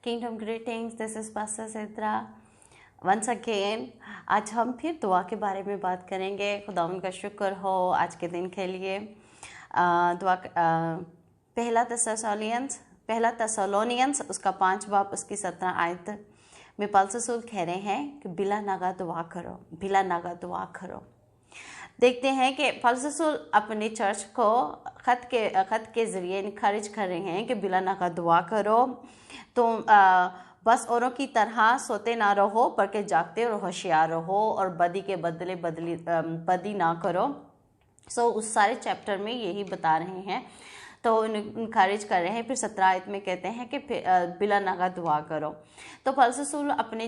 Kingdom greetings, this is Pastor Sidra. Once again, आज हम फिर दुआ के बारे में बात करेंगे। खुदावंद का शुक्र हो आज के दिन के लिए। दुआ पहला तेसलोनियंस उसका 5 बाब उसकी 17 आयत में पौलुस रसूल कह रहे हैं कि बिला नागा दुआ करो, बिला नागा दुआ करो। देखते हैं कि पौलुस रसूल अपने चर्च को खत के ज़रिए इनकरेज कर रहे हैं कि बिला नागा दुआ करो। तुम बस औरों की तरह सोते ना रहो, बल्कि जागते और होशियार रहो और बदी के बदले बदी ना करो। उस सारे चैप्टर में यही बता रहे हैं, तो इनकरेज कर रहे हैं। फिर 17 आयत में कहते हैं कि बिला नागा दुआ करो। तो पौलुस रसूल अपने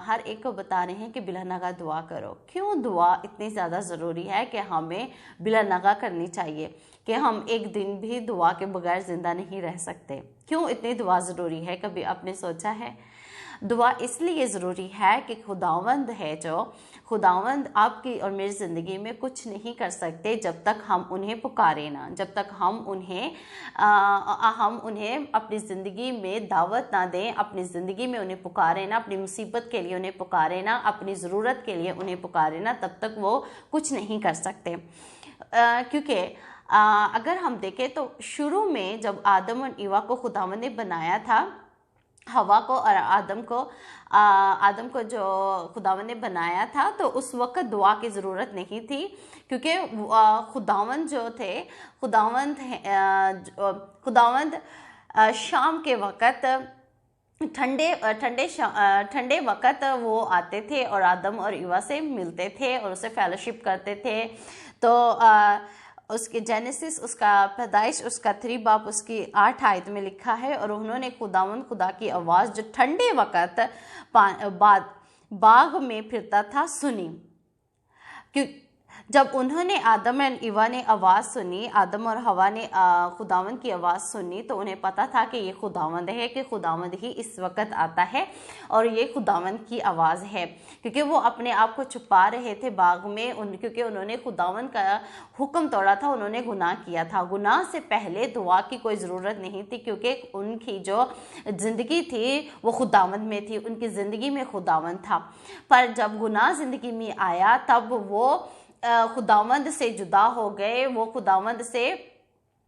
हर एक को बता रहे हैं कि बिला नागा दुआ करो। क्यों दुआ इतनी ज़्यादा ज़रूरी है कि हमें बिला नागा करनी चाहिए, कि हम एक दिन भी दुआ के बगैर ज़िंदा नहीं रह सकते। क्यों इतनी दुआ ज़रूरी है, कभी आपने सोचा है? दुआ इसलिए ज़रूरी है कि खुदावंद है जो खुदावंद आपकी और मेरी ज़िंदगी में कुछ नहीं कर सकते जब तक हम उन्हें पुकारें ना, जब तक हम उन्हें अपनी ज़िंदगी में दावत ना दें, अपनी ज़िंदगी में उन्हें पुकारें ना, अपनी मुसीबत के लिए उन्हें पुकारें ना, अपनी ज़रूरत के लिए उन्हें पुकारें ना, तब तक वो कुछ नहीं कर सकते। क्योंकि अगर हम देखें तो शुरू में जब आदम और ईवा को खुदावंद ने बनाया था, हवा को और आदम को जो खुदावंद ने बनाया था, तो उस वक्त दुआ की ज़रूरत नहीं थी, क्योंकि खुदावंद जो थे खुदावंद शाम के वक़्त ठंडे वक़्त वो आते थे और आदम और ईवा से मिलते थे और उससे फेलोशिप करते थे। तो उसके जेनेसिस उसका पैदाइश उसका 3 बाब उसकी 8 आयत में लिखा है, और उन्होंने खुदा की आवाज़ जो ठंडे वक़्त बाग में फिरता था सुनी। जब उन्होंने आदम और ईवा ने आवाज़ सुनी, आदम और हवा ने खुदावंद की आवाज़ सुनी, तो उन्हें पता था कि ये खुदावंद है, कि खुदावंद ही इस वक्त आता है और ये खुदावंद की आवाज़ है। क्योंकि वो अपने आप को छुपा रहे थे बाग में, क्योंकि उन्होंने खुदावंद का हुक्म तोड़ा था, उन्होंने गुनाह किया था। गुनाह से पहले दुआ की कोई ज़रूरत नहीं थी, क्योंकि उनकी जो ज़िंदगी थी वो खुदावंद में थी, उनकी ज़िंदगी में खुदावंद था। पर जब गुनाह ज़िंदगी में आया, तब वो खुदावंद से जुदा हो गए। वो खुदावंद से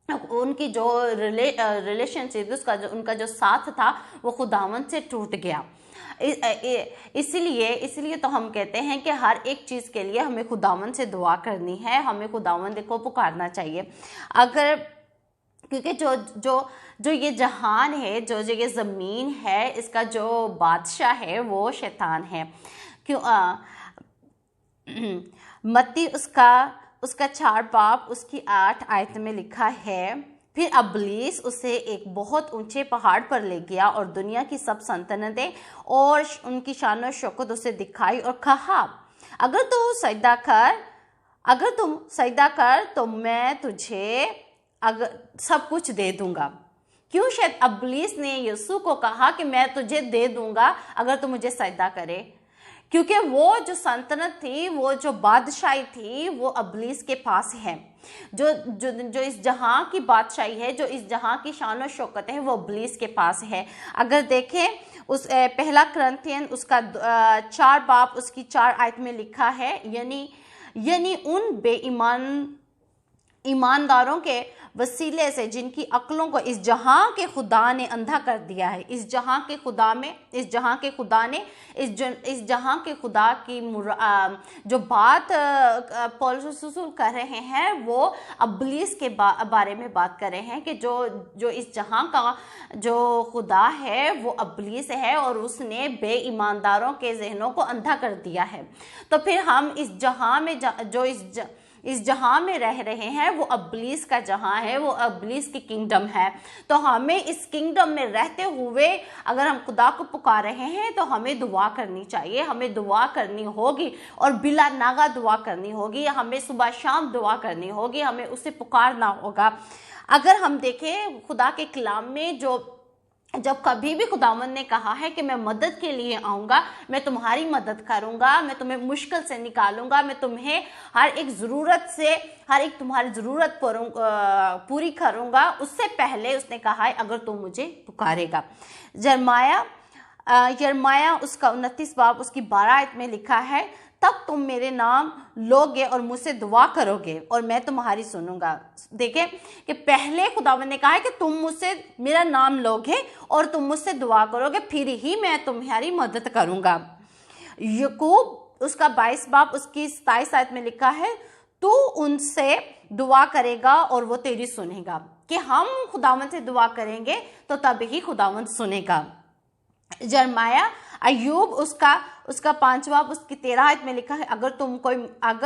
उनकी जो रिलेशनशिप उनका जो साथ था वो खुदावंद से टूट गया। इसलिए तो हम कहते हैं कि हर एक चीज़ के लिए हमें खुदावंद से दुआ करनी है, हमें खुदावंद को पुकारना चाहिए। क्योंकि जो ये जहान है, जो ये ज़मीन है, इसका जो बादशाह है वो शैतान है। क्यों मत्ती उसका 4 बाब उसकी 8 आयत में लिखा है, फिर इब्लीस उसे एक बहुत ऊंचे पहाड़ पर ले गया और दुनिया की सब सल्तनतें और उनकी शान और शौकत उसे दिखाई और कहा, अगर तुम सजदा कर तो मैं तुझे सब कुछ दे दूंगा। क्यों शायद इब्लीस ने यीशु को कहा कि मैं तुझे दे दूंगा अगर तू मुझे सजदा करे? क्योंकि वो जो सल्तनत थी, वो जो बादशाही थी, वो इब्लीस के पास है। जो इस जहां की बादशाही है, जो इस जहां की शान और शौकत है, वो इब्लीस के पास है। अगर देखें उस पहला कुरिन्थियन उसका 4 बाब उसकी 4 आयत में लिखा है, यानी उन ईमानदारों के वसीले से जिनकी अक्लों को इस जहां के खुदा ने अंधा कर दिया है। इस जहां के खुदा की जो बात पौलुस रसूल कर रहे हैं, वो इब्लीस के बारे में बात कर रहे हैं कि जो इस जहां का जो खुदा है वो इब्लीस है और उसने बेईमानदारों के जहनों को अंधा कर दिया है। तो फिर हम इस जहां में इस जहां में रह रहे हैं, वो इब्लीस का जहां है, वो इब्लीस की किंगडम है। तो हमें इस किंगडम में रहते हुए अगर हम खुदा को पुकार रहे हैं, तो हमें दुआ करनी चाहिए, हमें दुआ करनी होगी और बिला नागा दुआ करनी होगी। हमें सुबह शाम दुआ करनी होगी, हमें उसे पुकारना होगा। अगर हम देखें खुदा के कलाम में जो जब कभी भी खुदावंद ने कहा है कि मैं मदद के लिए आऊँगा, मैं तुम्हारी मदद करूँगा, मैं तुम्हें मुश्किल से निकालूंगा, मैं तुम्हें हर एक ज़रूरत से हर एक तुम्हारी ज़रूरत पूरी करूँगा, उससे पहले उसने कहा है अगर तुम मुझे पुकारेगा। यिर्मयाह उसका 29 बाब उसकी 12 आयत में लिखा है, तब तुम मेरे नाम लोगे और मुझसे दुआ करोगे और मैं तुम्हारी सुनूंगा। देखें कि पहले खुदावंद ने कहा है कि तुम मुझसे मेरा नाम लोगे और तुम मुझसे दुआ करोगे, फिर ही मैं तुम्हारी मदद करूंगा। याकूब उसका 22 बाब उसकी 27 आयत में लिखा है, तू उनसे दुआ करेगा और वो तेरी सुनेगा। कि हम खुदावंद से दुआ करेंगे तो तब ही खुदावंद सुनेगा। अय्यूब उसका 5 बाब उसकी 13 आयत में लिखा है, अगर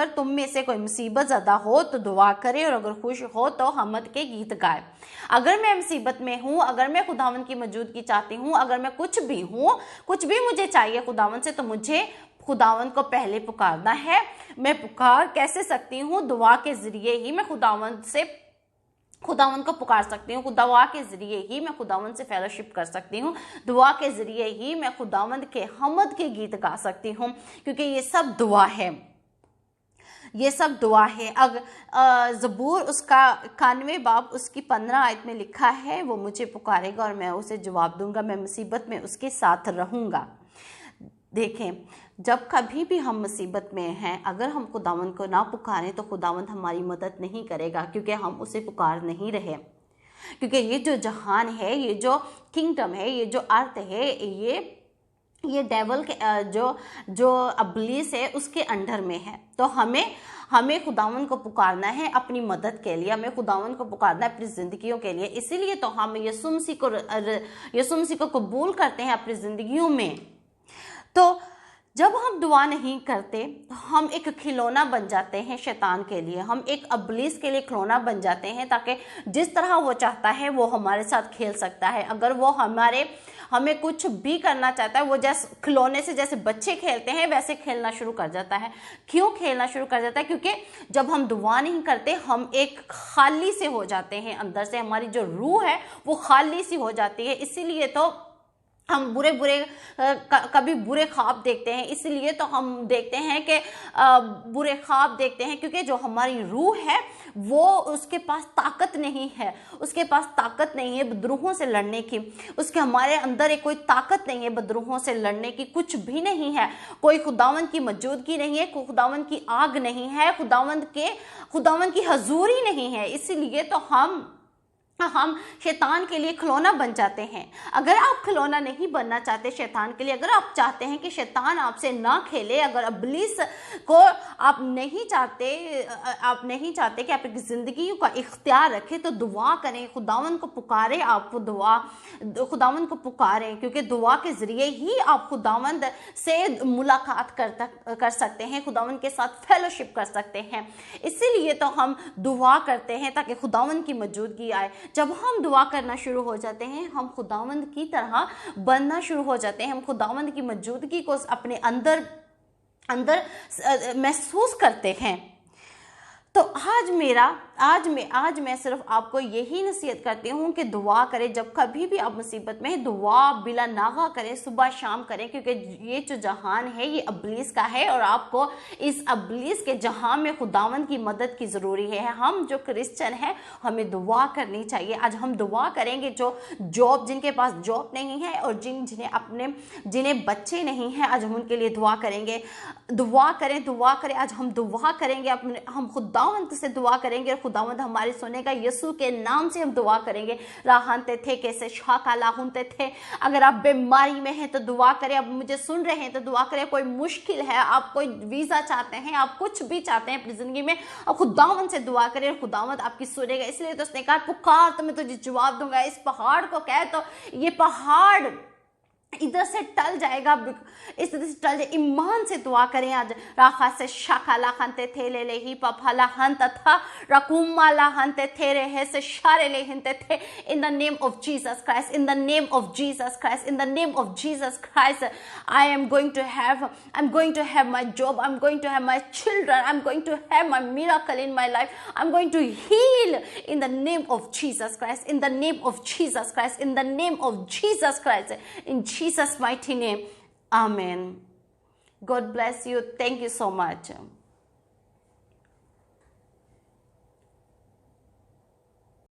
तुम में से कोई मुसीबत ज़्यादा हो तो दुआ करे और अगर खुश हो तो हमद के गीत गाए। अगर मैं मुसीबत में हूँ, अगर मैं खुदावंद की मौजूदगी चाहती हूँ, अगर मैं कुछ भी मुझे चाहिए खुदावंद से, तो मुझे खुदावंद को पहले पुकारना है। मैं पुकार कैसे सकती हूँ? दुआ के ज़रिए ही मैं खुदावंद को पुकार सकती हूँ। दुआ के ज़रिए ही मैं खुदावंद से फेलोशिप कर सकती हूँ। दुआ के ज़रिए ही मैं खुदावंद के हमद के गीत गा सकती हूँ, क्योंकि ये सब दुआ है। ज़बूर उसका 91 बाब उसकी 15 आयत में लिखा है, वो मुझे पुकारेगा और मैं उसे जवाब दूंगा, मैं मुसीबत में उसके साथ रहूँगा। देखें, जब कभी भी हम मुसीबत में हैं, अगर हम खुदावंद को ना पुकारें तो खुदावंद हमारी मदद नहीं करेगा, क्योंकि हम उसे पुकार नहीं रहे। क्योंकि ये जो जहान है, ये जो किंगडम है, ये जो अर्थ है, ये डेवल के जो अब्लीस है उसके अंडर में है। तो हमें खुदावंद को पुकारना है अपनी मदद के लिए, हमें खुदावंद को पुकारना है अपनी ज़िंदगियों के लिए। इसीलिए तो हम यीशु मसीह को कबूल करते हैं अपनी ज़िंदगियों में। तो जब हम दुआ नहीं करते तो हम एक खिलौना बन जाते हैं शैतान के लिए, हम एक अब्लीस के लिए खिलौना बन जाते हैं, ताकि जिस तरह वो चाहता है वो हमारे साथ खेल सकता है। अगर वो हमें कुछ भी करना चाहता है, वो जैसे खिलौने से जैसे बच्चे खेलते हैं वैसे खेलना शुरू कर जाता है। क्यों खेलना शुरू कर जाता है? क्योंकि जब हम दुआ नहीं करते हम एक खाली से हो जाते हैं, अंदर से हमारी जो रूह है वो खाली सी हो जाती है। इसीलिए तो हम कभी बुरे ख्वाब देखते हैं, इसलिए तो हम देखते हैं कि बुरे ख्वाब देखते हैं, क्योंकि जो हमारी रूह है वो उसके पास ताकत नहीं है, बदरूहों से लड़ने की। हमारे अंदर एक कोई ताकत नहीं है बदरूहों से लड़ने की, कुछ भी नहीं है। कोई खुदावंद की मौजूदगी नहीं है, कोई खुदावंद की आग नहीं है, खुदावंद की हजूरी नहीं है। इसीलिए तो हम शैतान के लिए खिलौना बन जाते हैं। अगर आप खिलौना नहीं बनना चाहते शैतान के लिए, अगर आप चाहते हैं कि शैतान आपसे ना खेले, अगर इब्लीस को आप नहीं चाहते कि आप एक ज़िंदगी का इख्तियार रखें, तो दुआ करें, खुदावंद को पुकारें। खुदावंद को पुकारें, क्योंकि दुआ के ज़रिए ही आप खुदावंद से मुलाकात कर सकते हैं, खुदावंद के साथ फेलोशिप कर सकते हैं। इसीलिए तो हम दुआ करते हैं ताकि खुदावंद की मौजूदगी आए। जब हम दुआ करना शुरू हो जाते हैं, हम खुदावंद की तरह बनना शुरू हो जाते हैं, हम खुदावंद की मौजूदगी को अपने अंदर महसूस करते हैं। तो आज मैं सिर्फ आपको यही नसीहत करती हूँ कि दुआ करें। जब कभी भी आप मुसीबत में, दुआ बिला नागा करें, सुबह शाम करें, क्योंकि ये जो जहान है ये इब्लीस का है और आपको इस इब्लीस के जहान में खुदावंद की मदद की ज़रूरी है। हम जो क्रिश्चियन हैं हमें दुआ करनी चाहिए। आज हम दुआ करेंगे जिनके पास जॉब नहीं है और जिन्हें बच्चे नहीं हैं, आज हम उनके लिए दुआ करेंगे। दुआ करें। आज हम दुआ करेंगे, हम खुदावंद से दुआ करेंगे और खुदावंद हमारी सुनेगा। यीशु के नाम से हम दुआ करेंगे। राहनते थे कैसे शाकाला हुनते थे। अगर आप बीमारी में हैं तो दुआ करें। अब मुझे सुन रहे हैं तो दुआ करें। कोई मुश्किल है, आप कोई वीज़ा चाहते हैं, आप कुछ भी चाहते हैं अपनी ज़िंदगी में, और खुदावंद से दुआ करें और खुदावंद आपकी सुनेगा। इसलिए तो उसने कहा पुकार तो मैं तुझे जवाब दूंगा। इस पहाड़ को कहे तो ये पहाड़ इधर से टल जाएगा, इस तरह से टल जाए। ईमान से दुआ करें आज। राखा से शाखा लाखनते थे ले ले ही पफला हन तथा रकुमा लाहनते थे रे है से शारे ले हनते थे। In the name of Jesus Christ, in the name of Jesus Christ, in the name of Jesus Christ, I am going to have my job, I am going to have my children, I am going to have my miracle in my life, I am going to heal in the name of Jesus Christ, in the name of Jesus Christ, in the name of Jesus Christ, in Jesus' mighty name. Amen. God bless you. Thank you so much.